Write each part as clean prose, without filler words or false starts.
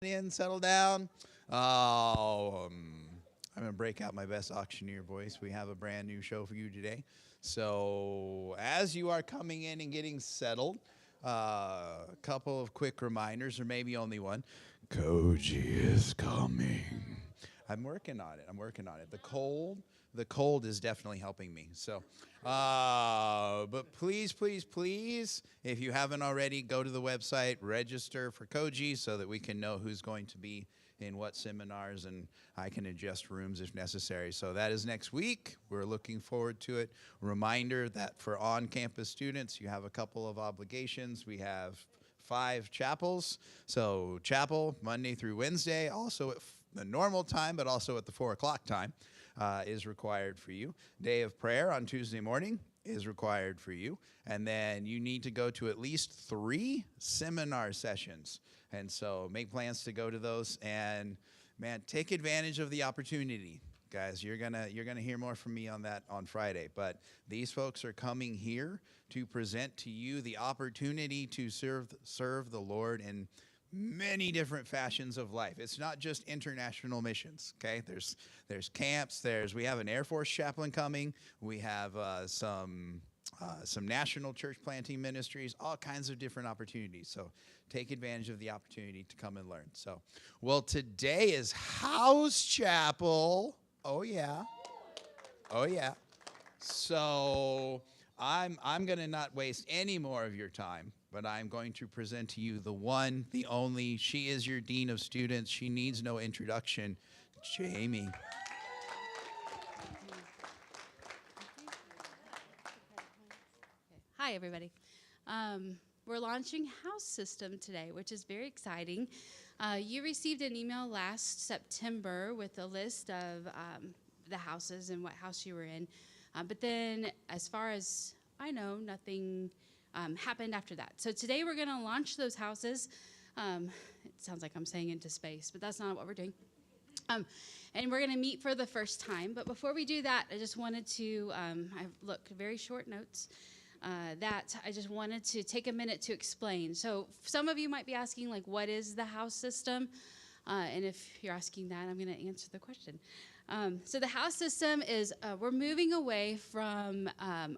in, settle down. Oh, I'm going to break out my best auctioneer voice. We have a brand new show for you today. So, as you are coming in and getting settled, a couple of quick reminders, or maybe only one. Koji is coming. I'm working on it. I'm working on it. The cold is definitely helping me. So, but please, please, please, if you haven't already, go to the website, register for Koji so that we can know who's going to be in what seminars, and I can adjust rooms if necessary. So that is next week. We're looking forward to it. Reminder that for on-campus students, you have a couple of obligations. We have 5 chapels. So chapel Monday through Wednesday, also at the normal time, but also at the 4 o'clock time is required for you. Day of prayer on Tuesday morning is required for you. And then you need to go to at least 3 seminar sessions. And so make plans to go to those. And man, take advantage of the opportunity. Guys, you're gonna hear more from me on that on Friday. But these folks are coming here to present to you the opportunity to serve the Lord in many different fashions of life. It's not just international missions. Okay, there's camps. We have an Air Force chaplain coming. We have some national church planting ministries. All kinds of different opportunities. So take advantage of the opportunity to come and learn. So, well, today is house chapel. Oh yeah. Oh yeah. So I'm going to not waste any more of your time, but I'm going to present to you the one, the only. She is your dean of students. She needs no introduction. Jamie. Hi, everybody. We're launching House System today, which is very exciting. You received an email last September with a list of the houses and what house you were in. But then, as far as I know, nothing happened after that. So today we're going to launch those houses. It sounds like I'm saying into space, but that's not what we're doing. And we're going to meet for the first time. But before we do that, I just wanted to, very short notes. That I just wanted to take a minute to explain. So some of you might be asking, like, what is the house system? And if you're asking that, I'm going to answer the question. So the house system is we're moving away from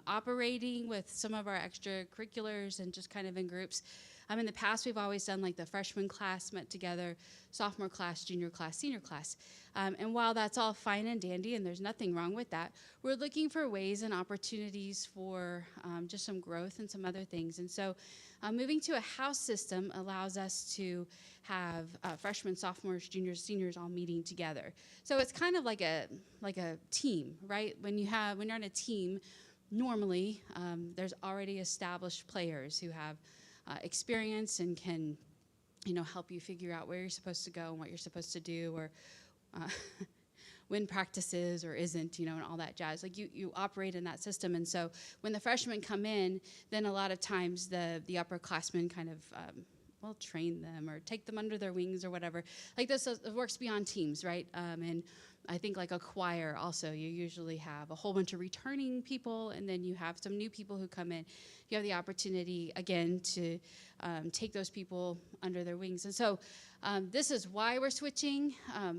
operating with some of our extracurriculars and just kind of in groups. In the past, we've always done like the freshman class met together, sophomore class, junior class, senior class. And while that's all fine and dandy, and there's nothing wrong with that, we're looking for ways and opportunities for just some growth and some other things. And so moving to a house system allows us to have freshmen, sophomores, juniors, seniors all meeting together. So it's kind of like a team, right? When you're on a team, normally there's already established players who have experience and can, help you figure out where you're supposed to go and what you're supposed to do, or when practices or isn't, and all that jazz. Like you operate in that system. And so when the freshmen come in, then a lot of times the upperclassmen kind of train them or take them under their wings or whatever. Like this works beyond teams, right? And I think like a choir also, you usually have a whole bunch of returning people, and then you have some new people who come in. You have the opportunity, again, to take those people under their wings. And so this is why we're switching,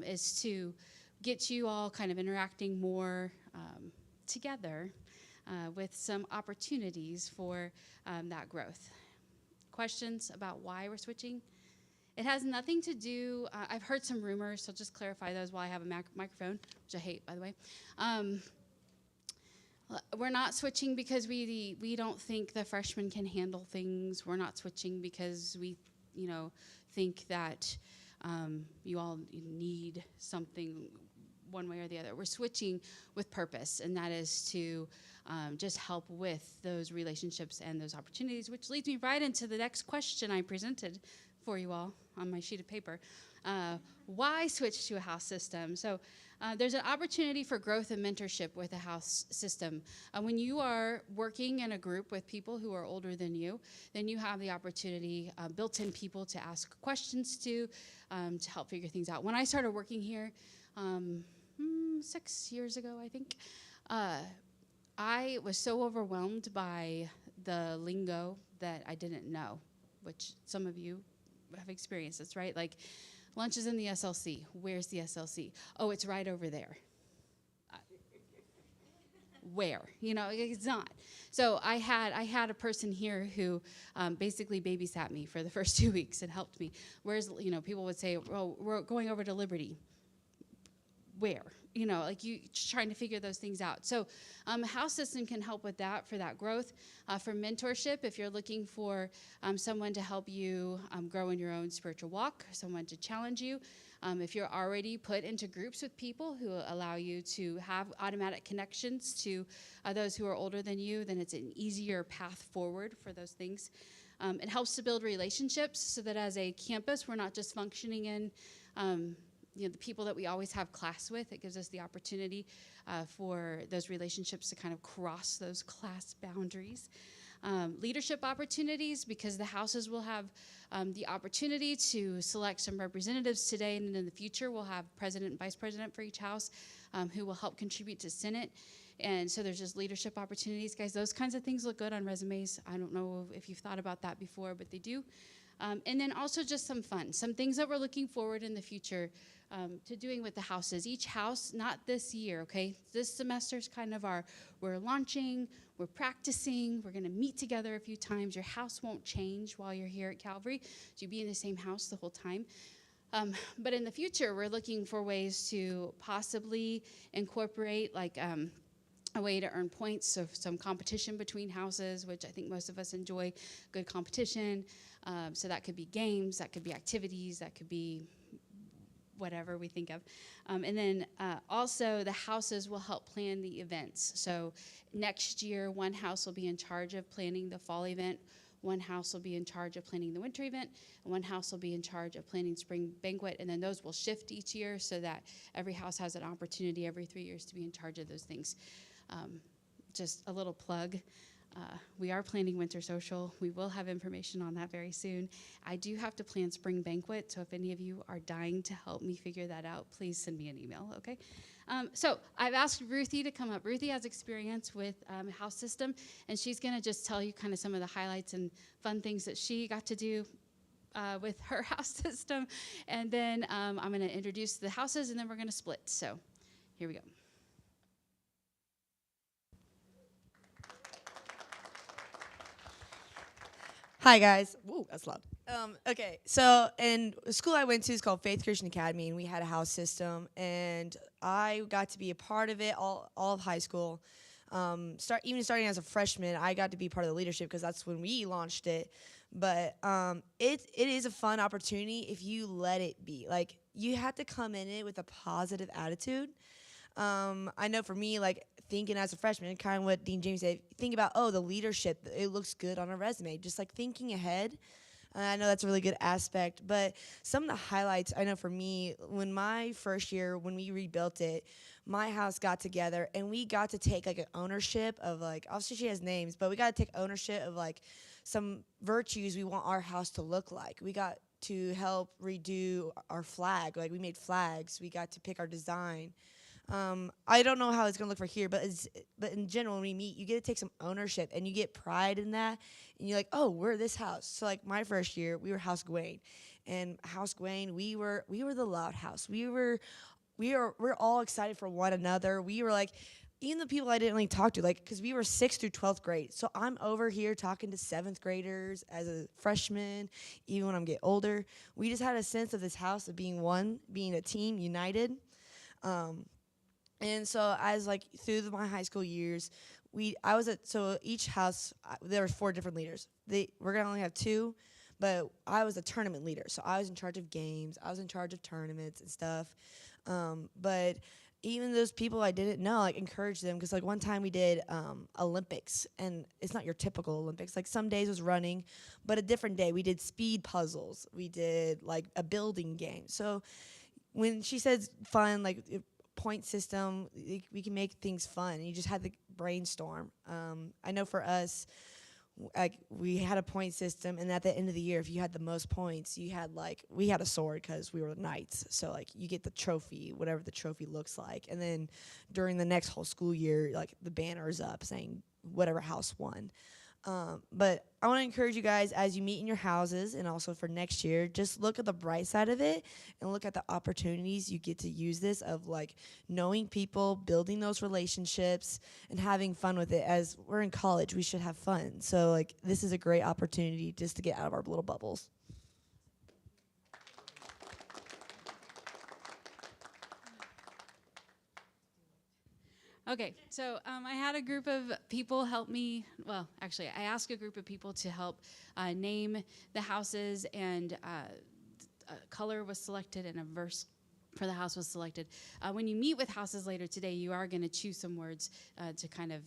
is to get you all kind of interacting more together with some opportunities for that growth. Questions about why we're switching? It has nothing to do, I've heard some rumors, so just clarify those while I have a microphone, which I hate, by the way. We're not switching because we don't think the freshmen can handle things. We're not switching because we, think that you all need something one way or the other. We're switching with purpose, and that is to just help with those relationships and those opportunities, which leads me right into the next question I presented for you all on my sheet of paper. Why switch to a house system? So there's an opportunity for growth and mentorship with a house system. When you are working in a group with people who are older than you, then you have the opportunity, built-in people to ask questions to help figure things out. When I started working here 6 years ago, I think, I was so overwhelmed by the lingo that I didn't know, which some of you have experienced this, right? Like Lunch is in the SLC. Where's the SLC? Oh, it's right over there. Where? It's not. So I had a person here who basically babysat me for the first 2 weeks and helped me. Where's, people would say, oh, we're going over to Liberty. Where? You just trying to figure those things out. So a house system can help with that, for that growth. For mentorship, if you're looking for someone to help you grow in your own spiritual walk, someone to challenge you. If you're already put into groups with people who allow you to have automatic connections to those who are older than you, then it's an easier path forward for those things. It helps to build relationships so that as a campus, we're not just functioning in the people that we always have class with. It gives us the opportunity for those relationships to kind of cross those class boundaries. Leadership opportunities, because the houses will have the opportunity to select some representatives today, and in the future we'll have president and vice president for each house who will help contribute to Senate. And so there's just leadership opportunities. Guys, those kinds of things look good on resumes. I don't know if you've thought about that before, but they do. And then also just some fun, some things that we're looking forward in the future to doing with the houses. Each house, not this year, okay? This semester's kind of we're launching, we're practicing, we're gonna meet together a few times. Your house won't change while you're here at Calvary, so you'll be in the same house the whole time. But in the future, we're looking for ways to possibly incorporate a way to earn points, so some competition between houses, which I think most of us enjoy, good competition. So that could be games, that could be activities, that could be whatever we think of. And then also the houses will help plan the events. So next year, one house will be in charge of planning the fall event, one house will be in charge of planning the winter event, and one house will be in charge of planning spring banquet, and then those will shift each year so that every house has an opportunity every 3 years to be in charge of those things. Just a little plug. We are planning Winter Social. We will have information on that very soon. I do have to plan spring banquet, so if any of you are dying to help me figure that out, please send me an email, okay? So I've asked Ruthie to come up. Ruthie has experience with a house system, and she's going to just tell you kind of some of the highlights and fun things that she got to do with her house system. And then I'm going to introduce the houses, and then we're going to split. So here we go. Hi, guys. Woo, that's loud. Okay, so in the school I went to is called Faith Christian Academy, and we had a house system, and I got to be a part of it all of high school. Even starting as a freshman, I got to be part of the leadership because that's when we launched it. But it is a fun opportunity if you let it be. Like, you have to come in it with a positive attitude. I know for me, like, thinking as a freshman, kind of what Dean James said, think about, the leadership, it looks good on a resume, just like thinking ahead. I know that's a really good aspect, but some of the highlights, I know for me, when my first year, when we rebuilt it, my house got together and we got to take like an ownership of, like, obviously she has names, but we got to take ownership of like some virtues we want our house to look like. We got to help redo our flag, like we made flags, we got to pick our design. I don't know how it's gonna look for here, but in general, when we meet, you get to take some ownership and you get pride in that, and you're like, oh, we're this house. So like my first year, we were House Gawain, and House Gawain, we were the loud house. We're all excited for one another. We were like, even the people I didn't really talk to, like, because we were 6th through 12th grade. So I'm over here talking to 7th graders as a freshman, even when I'm getting older. We just had a sense of this house of being one, being a team, united. And so as like through my high school years, so each house, there were 4 different leaders. We're gonna only have 2, but I was a tournament leader. So I was in charge of games, I was in charge of tournaments and stuff. But even those people I didn't know, like, encouraged them, because like one time we did Olympics, and it's not your typical Olympics. Like some days was running, but a different day we did speed puzzles. We did like a building game. So when she says fun, like point system, we can make things fun. You just had to brainstorm. I know for us, like, we had a point system, and at the end of the year, if you had the most points, we had a sword because we were knights. So like you get the trophy, whatever the trophy looks like, and then during the next whole school year, like the banner is up saying whatever house won. But I want to encourage you guys as you meet in your houses and also for next year, just look at the bright side of it and look at the opportunities you get to use this of like knowing people, building those relationships, and having fun with it. As we're in college, we should have fun. So like this is a great opportunity just to get out of our little bubbles. Okay, so I had a group of people help me. Well, actually, I asked a group of people to help name the houses, and a color was selected and a verse for the house was selected. When you meet with houses later today, you are going to choose some words to kind of,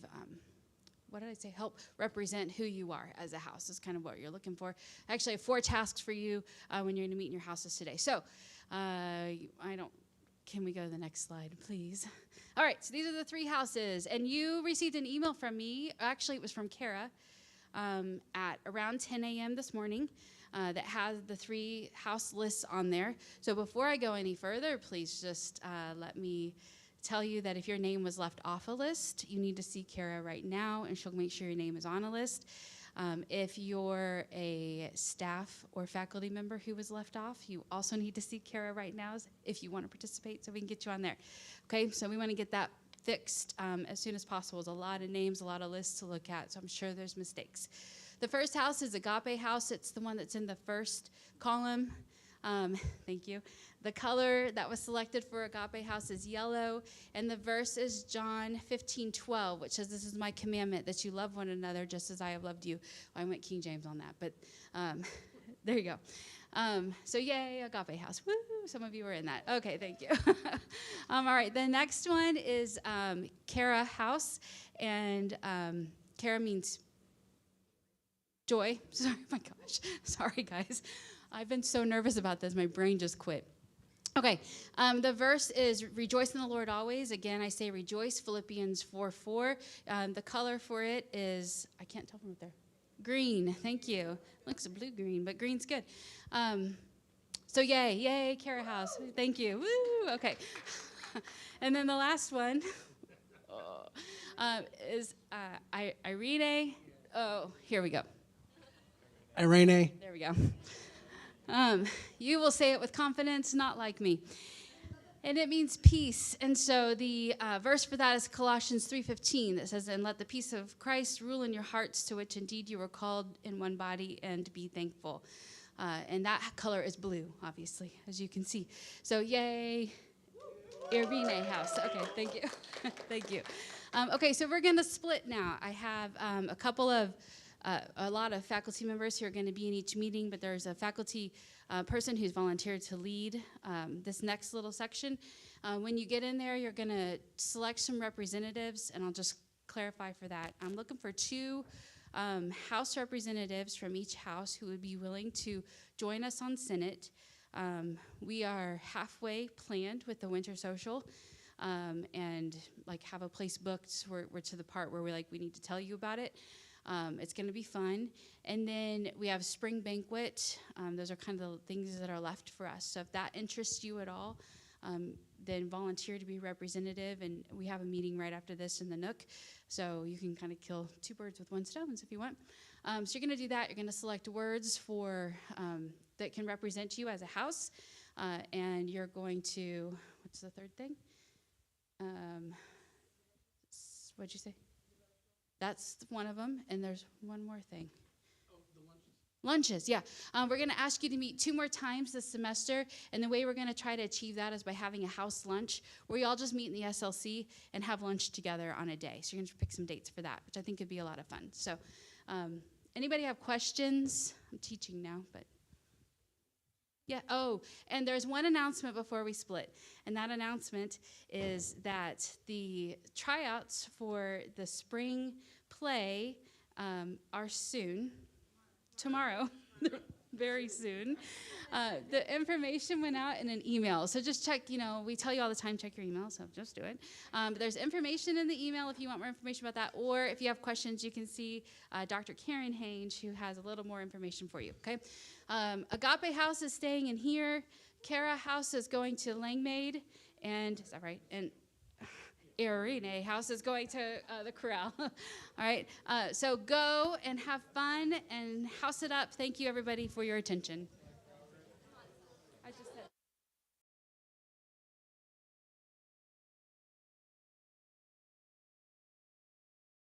what did I say? Help represent who you are as a house is kind of what you're looking for. I actually have 4 tasks for you when you're going to meet in your houses today. So can we go to the next slide, please? All right, so these are the 3 houses, and you received an email from me. Actually, it was from Kara at around 10 a.m. this morning that has the 3 house lists on there. So before I go any further, please just let me tell you that if your name was left off a list, you need to see Kara right now, and she'll make sure your name is on a list. If you're a staff or faculty member who was left off, you also need to see Kara right now if you want to participate so we can get you on there. Okay, so we want to get that fixed as soon as possible. There's a lot of names, a lot of lists to look at, so I'm sure there's mistakes. The first house is Agape House. It's the one that's in the first column. Thank you. The color that was selected for Agape House is yellow, and the verse is John 15:12, which says, "This is my commandment, that you love one another just as I have loved you." Well, I went King James on that, but there you go. So yay, Agape House. Woo! Some of you were in that. Okay, thank you. All right, the next one is Kara House, and Kara means joy. Sorry, my gosh. Sorry, guys. I've been so nervous about this. My brain just quit. Okay, the verse is rejoice in the Lord always. Again, I say rejoice, Philippians 4:4. The color for it is, I can't tell from up there, green. Thank you. Looks blue-green, but green's good. So yay, Kara House. Thank you. Woo, okay. And then the last one is Irene. Oh, here we go. Irene. There we go. You will say it with confidence, not like me. And it means peace. And so the verse for that is Colossians 3:15 that says, "And let the peace of Christ rule in your hearts, to which indeed you were called in one body, and be thankful." And that color is blue, obviously, as you can see. So yay, Irene House. Okay, thank you. Thank you. Okay, so we're going to split now. I have a lot of faculty members who are going to be in each meeting, but there's a faculty person who's volunteered to lead this next little section. When you get in there, you're going to select some representatives, and I'll just clarify for that. I'm looking for 2 House representatives from each house who would be willing to join us on Senate. We are halfway planned with the winter social, and like have a place booked. We're to the part where we need to tell you about it. It's going to be fun. And then we have spring banquet. Those are kind of the things that are left for us. So if that interests you at all, then volunteer to be representative. And we have a meeting right after this in the Nook. So you can kind of kill 2 birds with 1 stone if you want. So you're going to do that. You're going to select words that can represent you as a house. And you're going to, what's the third thing? What'd you say? That's one of them, and there's one more thing. Oh, the lunches. Lunches, yeah. We're going to ask you to meet 2 more times this semester, and the way we're going to try to achieve that is by having a house lunch where you all just meet in the SLC and have lunch together on a day. So you're going to pick some dates for that, which I think would be a lot of fun. So anybody have questions? I'm teaching now, but. Yeah, oh, and there's one announcement before we split, and that announcement is that the tryouts for the spring play are soon, tomorrow, very soon. The information went out in an email, so just check, we tell you all the time, check your email, so just do it. But there's information in the email if you want more information about that, or if you have questions, you can see Dr. Karen Hange, who has a little more information for you, okay? Agape House is staying in here. Kara House is going to Langmaid, and is that right? And Irene house is going to the corral. All right. So go and have fun and house it up. Thank you, everybody, for your attention.